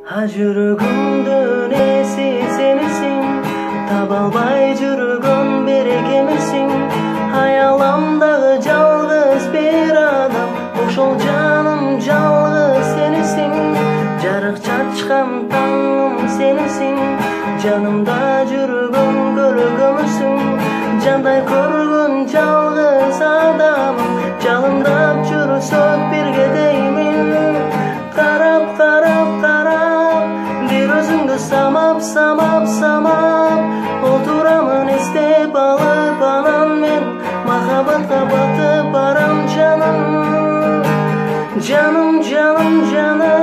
Жүрөгүмдүн эси сенисиң, таба албай жүргөн берек эмесиң. Аяламдагы жалгыз бир адам, ошол жаным жалгыз сенисиң. Жарык чачкан таңым сенисиң, жанымда жүргөн көлгөмүсүң. Жандай көргөн жалгыз адамым, жалындап жүрсө бирге деймин. Карап карап карап, бир өзүңдү самап самап самап, отурамын эстеп алып анан мен махабатка батып барам жаным. Жаным жаным жаным.